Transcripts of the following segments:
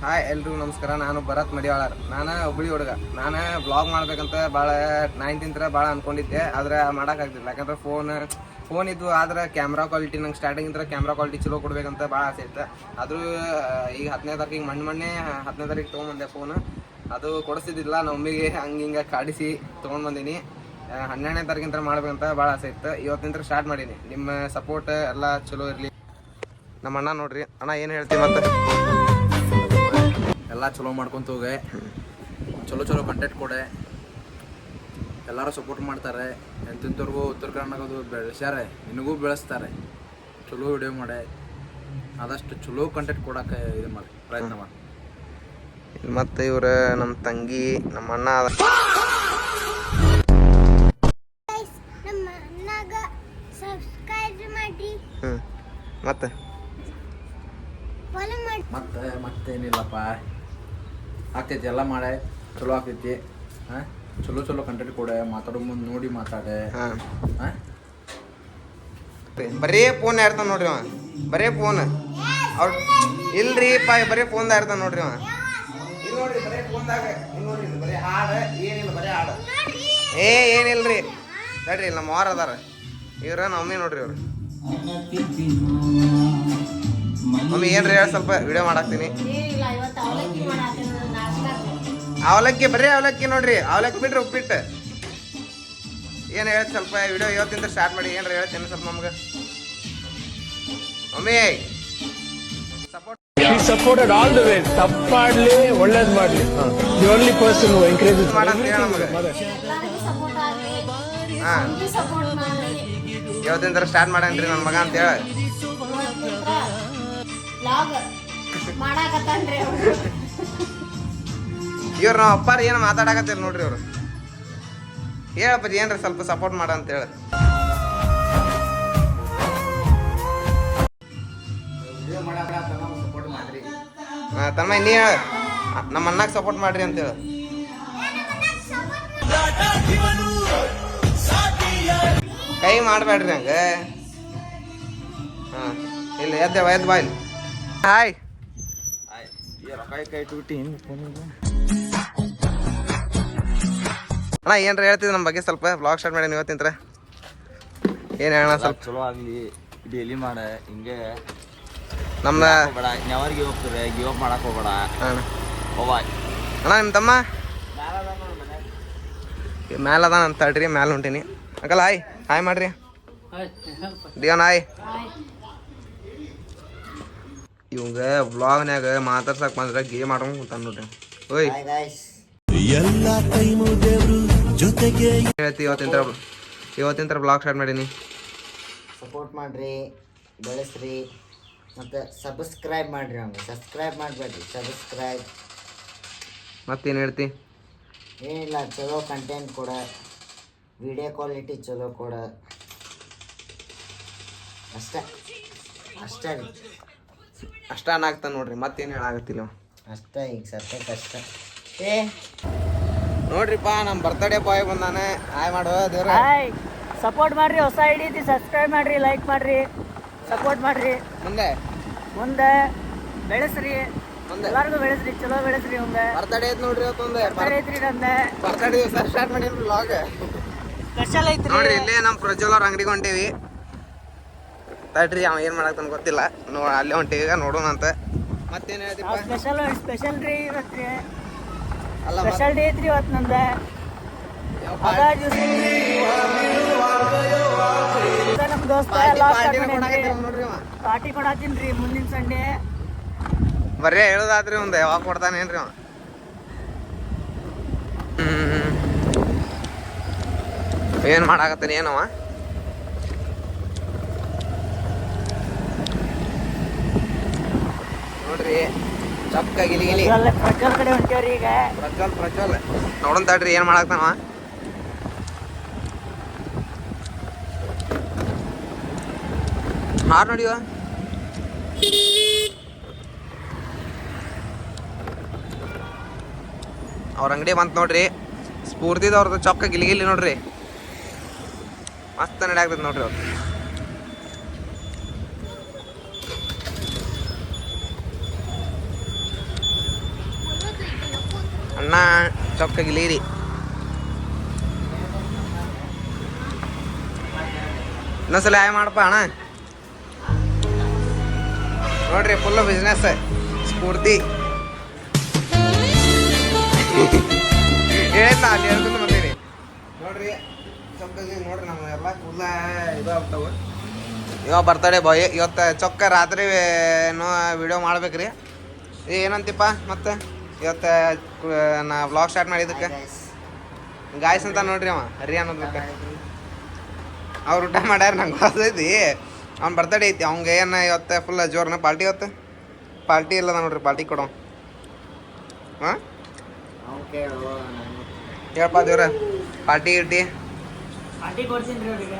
Hi ಎಲ್ರಿಗೂ ನಮಸ್ಕಾರ. ನಾನು ಭರತ್ ಮಡಿವಾಳರ್. ನಾನು ಹುಬ್ಬಳ್ಳಿ ಹುಡುಗ. ನಾನು ಬ್ಲಾಗ್ ಮಾಡ್ಬೇಕಂತ ಭಾಳ 9th ಭಾಳ ಅನ್ಕೊಂಡಿದ್ದೆ, ಆದರೆ ಮಾಡೋಕ್ಕಾಗ್ತಿಲ್ಲ. ಯಾಕಂದ್ರೆ ಫೋನ್ ಇದ್ದು, ಆದ್ರೆ ಕ್ಯಾಮ್ರಾ ಕ್ವಾಲಿಟಿ ನಂಗೆ ಸ್ಟಾರ್ಟಿಂಗ್ ಕ್ಯಾಮ್ರಾ ಕ್ವಾಲಿಟಿ ಚಲೋ ಕೊಡ್ಬೇಕಂತ ಭಾಳ ಆಸೆ ಇತ್ತು. ಆದರೂ ಈಗ 10ನೇ ತಾರೀಕಿಗೆ ಮೊನ್ನೆ 10ನೇ ತಾರೀಕು ತೊಗೊಂಬಂದೆ ಫೋನು. ಅದು ಕೊಡಿಸ್ತಿದ್ದಿಲ್ಲ, ನಮ್ಮ ಮಮ್ಮಿಗೆ ಹಿಂಗೆ ಕಾಡಿಸಿ ತೊಗೊಂಡ್ಬಂದೀನಿ. 12ನೇ ತಾರೀಕಿಂದ ಮಾಡ್ಬೇಕಂತ ಭಾಳ ಆಸೆ ಇತ್ತು. ಇವತ್ತಿನ ಸ್ಟಾರ್ಟ್ ಮಾಡೀನಿ. ನಿಮ್ಮ ಸಪೋರ್ಟ್ ಎಲ್ಲ ಚಲೋ ಇರಲಿ. ನಮ್ಮ ಅಣ್ಣ ನೋಡ್ರಿ. ಅಣ್ಣ ಏನು ಹೇಳ್ತೀವಿ ಮತ್ತೆ? ಎಲ್ಲ ಚಲೋ ಮಾಡ್ಕೊಂತ ಹೋಗೆ, ಚಲೋ ಕಂಟೆಂಟ್ ಕೊಡೆ, ಎಲ್ಲರೂ ಸಪೋರ್ಟ್ ಮಾಡ್ತಾರೆ. ಎಂತೆಂಥವ್ರಿಗೂ ಉತ್ತರ ಕರ್ನಾಟಕದು ಬೆಳೆಸ್ಯಾರೆ, ನಿನಗೂ ಬೆಳೆಸ್ತಾರೆ. ಚಲೋ ವಿಡಿಯೋ ಮಾಡೆ, ಆದಷ್ಟು ಚಲೋ ಕಂಟೆಂಟ್ ಕೊಡೋಕೆ ಇದು ಮಾಡಿ ಪ್ರಯತ್ನ ಮಾಡಿ. ಮತ್ತು ಇವ್ರು ನಮ್ಮ ತಂಗಿ, ನಮ್ಮ ಅಣ್ಣ. ಮತ್ತೇನಿಲ್ಲಪ್ಪ, ಆಗ್ತೈತಿ ಎಲ್ಲ ಮಾಡೆ, ಚಲೋ ಆಗ್ತೈತಿ. ಚಲೋ ಕಂಟೆಂಟ್ ಕೊಡೆ, ಮಾತಾಡೋ ಮುಂದೆ ನೋಡಿ ಮಾತಾಡೆ. ಬರೀ ಫೋನ್ ಇರ್ತಾನ ನೋಡ್ರಿ ಅವ, ಬರೀ ಫೋನ್. ಅವ್ರು ಇಲ್ರಿ ಬರೀ ಫೋನ್ದಾಗ ಇರ್ತಾನ ನೋಡ್ರಿ ಅವ. ಇಲ್ಲಿ ನೋಡ್ರಿ, ಬರೀ ಫೋನ್ದಾಗ. ಇಲ್ಲಿ ನೋಡ್ರಿ, ಬರೀ ಹಾಡು, ಏನಿಲ್ಲ, ಬರೀ ಹಾಡು. ಏನಿಲ್ರಿ ತಡ್ರಿ, ನಮ್ಮ ಮಾರ ಅದಾರ ಇವ್ರ. ಮಮ್ಮಿ ನೋಡ್ರಿ ಇವ್ರು. ಮಮ್ಮಿ ಏನ್ರಿ ಹೇಳಿ, ಸ್ವಲ್ಪ ವಿಡಿಯೋ ಮಾಡಾಕ್ತೀನಿ. ಅವಲಕ್ಕಿ, ಬರೀ ಅವಲಕ್ಕಿ ನೋಡ್ರಿ. ಅವಲಕ್ಕಿ ಬಿಡ್ರಿ, ಉಪ್ಪಿಟ್ಟು. ಏನು ಹೇಳಿ ಸ್ವಲ್ಪ ವಿಡಿಯೋ ಇವತ್ತಿಂದ ಸ್ಟಾರ್ಟ್ ಮಾಡಿ. ಏನ್ರಿ ಹೇಳ್ತೀನಿ ಸ್ವಲ್ಪ ನಮ್ಗೆ. Mummy supported all the way. ತಪ್ಪು ಮಾಡ್ಲಿ, ಒಳ್ಳೇದ್ ಮಾಡ್ಲಿ, the only person who encourages ಮಾಡಂತ ಹೇಳ ನಮ್ಗೆ. ಹಾಂ, ಇವತ್ತಿಂದ ಸ್ಟಾರ್ಟ್ ಮಾಡೇನ್ರಿ ನನ್ನ ಮಗ ಅಂತ ಹೇಳಿ. ಇವ್ರು ನಮ್ಮ ಅಪ್ಪಾರ ಏನು ಮಾತಾಡಕತ್ತೀರಿ ನೋಡ್ರಿ ಇವ್ರು. ಹೇಳಪ್ಪ ಏನ್ರಿ ಸ್ವಲ್ಪ ಸಪೋರ್ಟ್ ಮಾಡ ಅಂತ ಹೇಳಿ. ತಮ್ಮ ನೀ ಹೇಳ, ನಮ್ಮ ಅಣ್ಣಗೆ ಸಪೋರ್ಟ್ ಮಾಡ್ರಿ ಅಂತೇಳಿ. ಕೈ ಮಾಡಬೇಡ್ರಿ ಹಂಗೆ. ಹಾಂ, ಇಲ್ಲ ಎದ್ದು ಬಾ ಇಲ್ಲಿ. ಹಾಯ್ ಅಣ್ಣ, ಏನ್ರ ಹೇಳ್ತಿದ್ದೆ ನಮ್ಮ ಬಗ್ಗೆ ಸ್ವಲ್ಪ. ಬ್ಲಾಗ್ ಸ್ಟಾರ್ಟ್ ಮಾಡೀನಿ ಇವತ್ತಿಂತ್ರ. ಏನು ಹೇಳೋಣ ಸ್ವಲ್ಪ? ಚಲೋ ಆಗಲಿ, ಡೈಲಿ ಮಾಡ ಹಿಂಗೆ. ನಮ್ದು ಬೇಡ ಯಾವಾಗ ಹೋಗ್ತಾರೆ, ಗಿವ್ ಅಪ್ ಮಾಡಕ್ಕೆ ಹೋಗ್ಬೇಡ. ಅಣ್ಣ ನಿಮ್ಮ ತಮ್ಮ ಮ್ಯಾಲ ಅದ ಅಂತ ತಡ್ರಿ, ಮ್ಯಾಲೆ ಹೊಂಟೀನಿ. ಅಂಕಲ್ ಹಾಯ್ ಮಾಡ್ರಿ. ಡಿಯೋನ್ ಹಾಯ್. ಇವಂಗ ಬ್ಲಾಗ್ನ್ಯಾಗ ಮಾತಾಡ್ಸಕ್ ಬಂದ್ರೆ ಗೇಮ್ ಆಡ್ಕೊಂಡು ಕುಂತಾನ ನೋಡ್ರಿ. ಓಯ್ ಹೇಳ್ತಿ ಇವತ್ತಿನ ಬ್ಲಾಗ್ ಸ್ಟಾರ್ಟ್ ಮಾಡೀನಿ. ಸಪೋರ್ಟ್ ಮಾಡಿರಿ, ಬೆಳೆಸ್ರಿ, ಮತ್ತು ಸಬ್ಸ್ಕ್ರೈಬ್ ಮಾಡಿರಿ. ಅವ್ನಿಗೆ ಸಬ್ಸ್ಕ್ರೈಬ್ ಮಾಡಬೇಡ್ರಿ, ಸಬ್ಸ್ಕ್ರೈಬ್. ಮತ್ತೇನು ಹೇಳ್ತಿ? ಏನಿಲ್ಲ, ಚಲೋ ಕಂಟೆಂಟ್ ಕೊಡ, ವಿಡಿಯೋ ಕ್ವಾಲಿಟಿ ಚಲೋ ಕೊಡ, ಅಷ್ಟೇ ರೀ. ಅಷ್ಟ ಅನ್ನಾಗ್ತಾನೆ ನೋಡ್ರಿ, ಮತ್ತೇನು ಹೇಳಾಗತ್ತಿಲ್ಲ ಅಷ್ಟೇ. ಈಗ ಸತ್ಯಕ್ಕಷ್ಟೇ. ನೋಡ್ರಿಪ್ಪ, ನಮ್ಮ ಬರ್ತಡೇ ಬಾಯ್ ಬಂದಾನೆ. ಹಾಯ್ ಮಾಡುವ ದೇವ್ರ. ಸಪೋರ್ಟ್ ಮಾಡ್ರಿ, ಹೊಸ ಐಡಿ ಸಬ್ಸ್ಕ್ರೈಬ್ ಮಾಡ್ರಿ, ಲೈಕ್ ಮಾಡ್ರಿ, ಸಪೋರ್ಟ್ ಮಾಡ್ರಿ. ಮುಂದೆ ಬೆಳೆಸ್ರಿ, ಎಲ್ಲಾರ್ಗು ಬೆಳೆಸ್ರಿ, ಚಲೋ ಬೆಳೆಸ್ರಿ. ಮುಂದೆ ಬರ್ತಡೇ ಐತ್ ನೋಡ್ರಿ, ಬರ್ತಡೇ ಐತ್ರಿ. ನಂದೆ ಬರ್ತಡೇ ದಿವಸ ಸ್ಟಾರ್ಟ್ ಮಾಡಿ ವ್ಲಾಗ್ ಸ್ಪೆಷಲ್ ಐತ್ರಿ ನೋಡ್ರಿ. ಇಲ್ಲೇ ನಮ್ಮ ಪ್ರಜ್ವಲ್ ಅವ್ರ ಅಂಗಡಿಗೆ ಹೊಂಟೀವಿ. ತಡ್ರಿ, ಅವ ಏನ್ ಮಾಡಾಕ್ತಾನ ಗೊತ್ತಿಲ್ಲ. ಅಲ್ಲೇ ಹೊಂಟೀವಿ, ಈಗ ನೋಡೋಣ ಅಂತ. ಮತ್ತೇನ್ ಹೇಳ್ತಿಪ್ಪ? Special day ಇವತ್ರಿ. ಅಲ್ಲ, ಸ್ಪೆಷಲ್ ಡೇ ಐತ್ರಿ ಇವತ್ತು ನಂದೆ. ನಮ್ ದೋಸ್ತ ಪಾರ್ಟಿ ಕೊಡತ್ತೀನ್ರಿ ಮುಂದಿನ ಸಂಡೇ. ಬರೀ ಹೇಳೋದಾದ್ರಿ, ಒಂದು ಯಾವಾಗ ಕೊಡ್ತಾನೇನ್ರಿ ಅವ. ಏನ್ ಮಾಡಾಕತ್ತಾನ ಏನವ? ನೋಡ್ರಿ, ಚಪ್ಕ ಗಿಲಿ ಪ್ರಜ್ವಲ್ ಕಡೆ ಹೊಂಟೇವ್ರಿ ಈಗ. ಪ್ರಜ್ವಲ್ ನೋಡೋಣ ತಡ್ರಿ, ಏನ್ ಮಾಡಾಕ್ತಾನವ. ಹಾರ್ ನೋಡಿವ. ಅವ್ರ ಅಂಗಡಿ ಬಂತ ನೋಡ್ರಿ. ಸ್ಫೂರ್ತಿದವ್ರದ್ದು ಚೊಕ್ಕ ಗಿಲಿ ನೋಡ್ರಿ, ಮಸ್ತ್ ನಡ್ಯಾಗ್ತೈತಿ ನೋಡ್ರಿ ಅವ್ರು. ಅಣ್ಣ ಚೊಕ್ಕ ಗಿಲೀರಿ. ಇನ್ನೊಂದ್ಸಲ ಹಾಯ್ ಮಾಡಪ್ಪ ಅಣ್ಣ. ನೋಡ್ರಿ ಫುಲ್ ಬಿಸ್ನೆಸ್ ಸ್ಫೂರ್ತಿ ಹೇಳಿಲ್ಲ ಅಲ್ಲಿ ಹೇಳ್ಕೊಂಡು ಬಂದೀನಿ ನೋಡ್ರಿ. ಚೊಕ್ಕಗಿ ನೋಡ್ರಿ ನಮ್ಮ ಎಲ್ಲ ಫುಲ್ಲ ಇದಾಗ್ತಾವ. ಇವಾಗ ಬರ್ತಡೇ ಬಾಯ್. ಇವತ್ತು ಚೊಕ್ಕ ರಾತ್ರಿ ಏನೋ ವಿಡಿಯೋ ಮಾಡ್ಬೇಕ್ರಿ. ಏನಂತಿಪ್ಪ ಮತ್ತೆ ಇವತ್ತು ನಾ ವ್ಲಾಗ್ ಸ್ಟಾರ್ಟ್ ಮಾಡಿದ್ದಕ್ಕೆ ಗಾಯ್ಸ್ ಅಂತ ನೋಡ್ರಿ ಅವ ಹರಿ ಅನ್ನೋದಕ್ಕೆ ಅವ್ರು ಊಟ ಮಾಡ್ಯಾರ. ನಂಗೆ ಗೊತ್ತೈತಿ ಅವ್ನ ಬರ್ತಡೇ ಐತಿ. ಅವ್ಗೆ ಏನು ಇವತ್ತು ಫುಲ್ ಜೋರ್ನ ಪಾರ್ಟಿ. ಇವತ್ತು ಪಾರ್ಟಿ ಇಲ್ಲದ ನೋಡ್ರಿ, ಪಾರ್ಟಿ ಕೊಡೋ. ಹಾಂ ಹೇಳಪ್ಪ ದೇವ್ರ ಪಾರ್ಟಿ ಗಿರ್ಟಿ ಪಾರ್ಟಿ ಕೊಡ್ತೀನಿ ಅವ್ರಿಗೆ.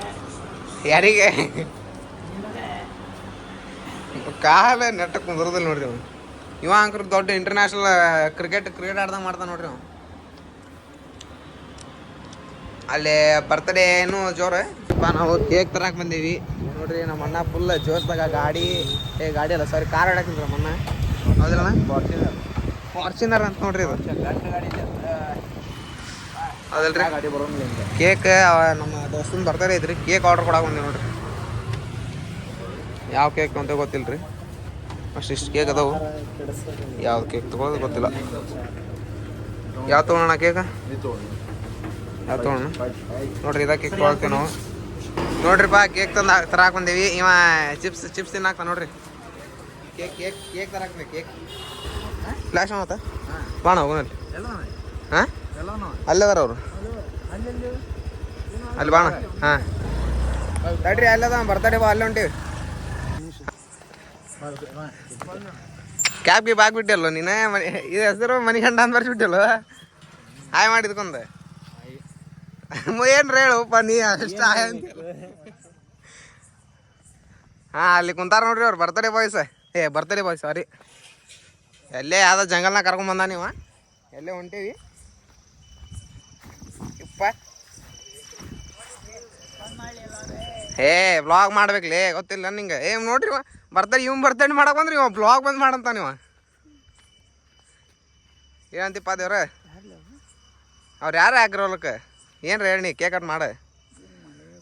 ಯಾರಿಗೆ ಕಾಲ ನೆಟ್ಟ ಕುಂದ್ರದಿಲ್ಲ ನೋಡ್ರಿ ಅವ್ನು. ಇವ ಅಂಕರ್ ದೊಡ್ಡ ಇಂಟರ್ನ್ಯಾಷನಲ್ ಕ್ರಿಕೆಟ್ ಆಡ್ದಂಗೆ ಮಾಡ್ತಾನೆ ನೋಡ್ರಿ ಅವ್ನು. ಅಲ್ಲಿ ಬರ್ತಡೇ ಏನು ಜೋರ. ನಾವು ಕೇಕ್ ತರಕ್ಕೆ ಬಂದೀವಿ ನೋಡ್ರಿ. ನಮ್ಮ ಅಣ್ಣ ಫುಲ್ ಜೋರ್ದಾಗ ಗಾಡಿ ಗಾಡಿ ಅಲ್ಲ ಸಾರಿ ಕಾರ್ ಆಡಕ್ಕಿಂತ ನಮ್ಮ ಅಣ್ಣ. ಹೌದಿಲ್ಲ ಫಾರ್ಚುನರ್ ಅಂತ ನೋಡ್ರಿ ಇದು. ಹೌದಲ್ರಿ ಕೇಕ್ ನಮ್ಮ ದೋಸ್ತನ ಬರ್ತಡೇ ಐತ್ರಿ. ಕೇಕ್ ಆರ್ಡರ್ ಕೊಡಕ್ಕೆ ಬಂದೀವಿ ನೋಡ್ರಿ. ಯಾವ ಕೇಕ್ ಅಂತ ಗೊತ್ತಿಲ್ಲ ರೀ. ಅಷ್ಟಿಷ್ಟು ಕೇಕ್ ಅದಾವು. ಯಾವ್ದು ಕೇಕ್ ತಗೊಳ್ಳೋದು ಗೊತ್ತಿಲ್ಲ. ಯಾವ್ದು ತೊಗೊಳೋಣ ಕೇಕ? ಯಾವ್ದು ತೊಗೊಳೋಣ ನೋಡ್ರಿ. ಇದ ಕೇಕ್ ತೊಗೊಳ್ತೀವಿ ನಾವು ನೋಡ್ರಿಪ್ಪ. ಕೇಕ್ ತರಾಕ್ ಬಂದೀವಿ. ಇವ ಚಿಪ್ಸ್ ತಿನ್ನಾಕ ನೋಡ್ರಿ. ಕೇಕ್ ತರಾಕ್ಬೇಕು. ಕೇಕ್ ಫ್ಲಾಶ್ ಮಾತಾ ಬಾಣ ಹೋಗೋಣಲ್ಲಿ. ಹಾಂ ಅಲ್ಲದಾರ ಅವರು ಅಲ್ಲಿ ಬಾಣ. ಹಾಂ ತಡ್ರಿ ಅಲ್ಲದ ಬರ್ತಡೇ ಬಾ ಅಲ್ಲೇ ಹೊಂಟೀವಿ. ಕ್ಯಾಬ್ಗೆ ಬಾಗ್ಬಿಟ್ಟಲ್ಲ ನೀನು. ಇದು ಹೆಸರು ಮನಿಗಂಡ ಅಂತ ಬರ್ಸ್ಬಿಟ್ಟಲ್ಲ. ಹಾಯ್ ಮಾಡಿದ್ಕೊಂಡೆ ಏನ್ರ ಹೇಳಪ್ಪ ನೀ ಅಷ್ಟ ಹಾಂ ಅಲ್ಲಿ ಕುಂತಾರ ನೋಡ್ರಿ ಅವ್ರು ಬರ್ತಡೇ ಬಾಯ್ಸ್. ಬರ್ತಡೇ ಬಾಯ್ ಸಾರಿ. ಎಲ್ಲೇ ಯಾವ್ದೋ ಜಂಗಲ್ನಾಗ ಕರ್ಕೊಂಬಂದ ನೀವು. ಎಲ್ಲೇ ಹೊಂಟೀವಿ ಇಪ್ಪ. ವ್ಲಾಗ್ ಮಾಡ್ಬೇಕ್ಲಿ ಗೊತ್ತಿಲ್ಲ ನಿಂಗೆ. ನೋಡ್ರಿ ಬರ್ತಡೇ ಬರ್ತಡೇ ಮಾಡಕ್ ಬಂದ್ರಿ ಇವ ಬ್ಲಾಗ್ ಬಂದ್ ಮಾಡಂತ ನೀವು. ಏನಂತಿಪ್ಪ ದೇವ್ರ ಅವ್ರು ಯಾರು ಹಾಕಿರೋಲಕ್ಕೆ ಏನ್ರ ಹೇಳಿ ಕೇಕ್ ಕಟ್ ಮಾಡ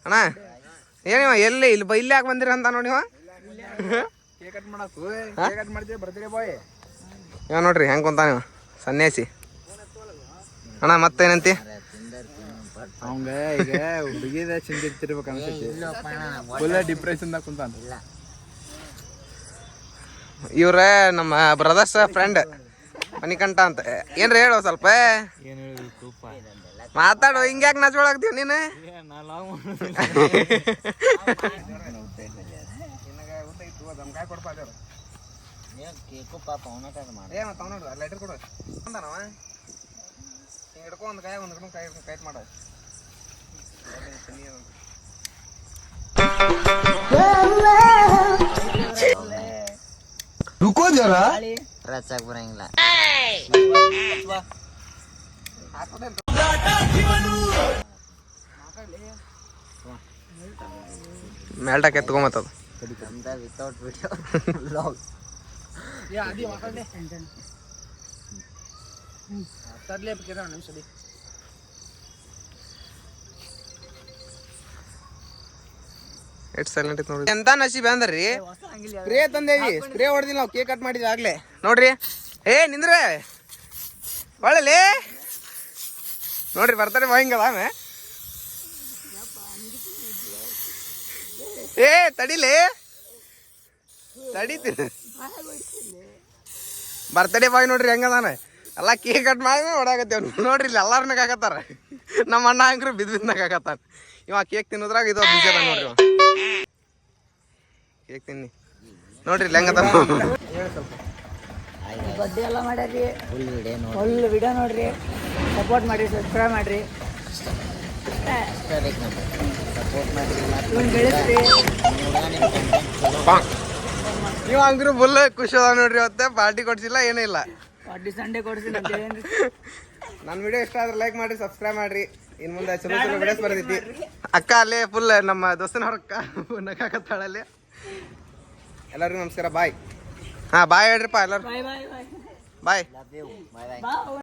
ಅಣ್ಣ. ಏನಿವ ಎಲ್ಲಿ ಇಲ್ಲಿ ಯಾಕೆ ಬಂದಿರ ಅಂತ ನೋಡಿ. ಕೇಕ್ ಕಟ್ ಮಾಡಕ್ಕೆ ಕೇಕ್ ಕಟ್ ಮಾಡ್ತೀವಿ ಬರ್ತೀರಿ ಬಾಯ್. ಇವ ನೋಡ್ರಿ ಹೆಂಗೆ ಕುಂತ ನೀವು ಸನ್ಯಾಸಿ ಅಣ್ಣ. ಮತ್ತೇನಂತಿ ಅವಂಗ ಈಗ ಹುಡುಗಿದ ಚಿಂತಿರ್ಬೇಕು ಅನ್ಸೈತಿ. ಫುಲ್ ಡಿಪ್ರೆಷನ್ದಾಗ ಕುಂತ. ಇವ್ರ ನಮ್ಮ ಬ್ರದರ್ಸ್ ಫ್ರೆಂಡ್ ಮಣಿಕಂಠ ಅಂತ. ಏನ್ರ ಹೇಳೋ ಸ್ವಲ್ಪ ಮಾತಾಡು. ಹಿಂಗ್ಯಾಕೆ ನಚ್ಕೊಳಕ್ತೀವಿ ನೀನು? ಕೇಕು ಪಾಪ ಅವನ ಲೆಟರ್ ಕೊಡು ಅಂದಾನವ. ಹಿಂಗೆ ಹಿಡ್ಕೊ ಒಂದು ಕಾಯಿ ಒಂದು ಕೈ ಕೈಟ್ ಮಾಡ. रुको जरा ರಚಾಕ್ ಬರಂಗಿಲ್ಲ. ಮೇಲ್ಟಾಕ್ ಎತ್ಕೊಂಬತ್ತದ ವಿತೌಟ್ ವಿಡಿಯೋ ಬ್ಲಾಗ್. ಎಷ್ಟು ಸೈಲೆಂಟ್ ಐತೆ ನೋಡ್ರಿ. ಎಂತ ನಸೀಬ್ ಅಂದ್ರಿ. ಸ್ಪ್ರೇ ತಂದೇವಿ. ಸ್ಪ್ರೇ ಹೊಡೆದಿಲ್ಲ ನಾವು ಕೇಕ್ ಕಟ್ ಮಾಡಿದ್ವಿ ಆಗ್ಲೇ ನೋಡ್ರಿ. ನಿಂದ್ರೆ ಒಳ್ಳೆ ನೋಡ್ರಿ ಬರ್ತಾರೆ ಹಿಂಗದ ತಡಿಲೇ ತಡೀತೀನಿ. ಬರ್ತಡೇ ಬಾಯ್ ನೋಡ್ರಿ ಹೆಂಗದಾನ. ಎಲ್ಲ ಕೇಕ್ ಕಟ್ ಮಾಡಿ ಹೊಡಾಕತ್ತೇವ್ ನೋಡ್ರಿ. ಇಲ್ಲಿ ಎಲ್ಲಾರು ನಗಾಕತ್ತಾರ. ನಮ್ಮ ಅಣ್ಣ ಹಂಗ್ರಿ ಬಿದ್ದು ನಗಾಕತ್ತಾನ. ಇವ ಕೇಕ್ ತಿನ್ನೋದ್ರಾಗ ಇದು ಬಿಸಿ ಅದ ನೋಡ್ರಿ. ಕೇಕ್ ತಿನ್ನಿ ನೋಡ್ರಿ ಇಲ್ಲಿ ಹೆಂಗದ. ಬಡ್ಡೆ ಎಲ್ಲ ಮಾಡ್ಯಾರಿ. ಫುಲ್ ವಿಡಿಯೋ ನೋಡ್ರಿ. ಸಪೋರ್ಟ್ ಮಾಡ್ರಿ, ಸಬ್ಸ್ಕ್ರೈಬ್ ಮಾಡ್ರಿ, ಸಪೋರ್ಟ್ ಮಾಡಿ. ಇವ್ನ ಬೆಳೆಸ್ರಿ. ಇವ ಹಂಗ್ರಿ ಫುಲ್ ಖುಷಿ ಅದ ನೋಡ್ರಿ. ಇವತ್ತೆ ಪಾರ್ಟಿ ಕೊಡ್ಸಿಲ್ಲ ಏನೂ ಇಲ್ಲ. ಪಾರ್ಟಿ ಸಂಡೇ ಕೊಡ್ತೀನಿ ಅಂತ ಹೇಳಿ. ನನ್ನ ವಿಡಿಯೋ ಇಷ್ಟ ಆದ್ರೆ ಲೈಕ್ ಮಾಡಿ, ಸಬ್ಸ್ಕ್ರೈಬ್ ಮಾಡ್ರಿ. ಇನ್ನು ಮುಂದೆ ಚಲೋ ವಿಡಿಯೋಸ್ ಬರ್ತೈತಿ. ಅಕ್ಕ ಅಲ್ಲೇ ಫುಲ್ ನಮ್ಮ ದೋಸ್ತನವ್ರ ಅಕ್ಕ ನಗಾಕತ್ತಾಳಲ್ಲಿ. ಎಲ್ಲರಿಗೂ ನಮಸ್ಕಾರ. ಬಾಯ್. ಹಾಂ ಬಾಯ್ ಹೇಳ್ರಿಪ್ಪ ಎಲ್ಲರೂ. ಬಾಯ್ ಬಾಯ್ ಬಾಯ್ ಬಾಯ್. ಬಾಯ್ ಬಾಯ್.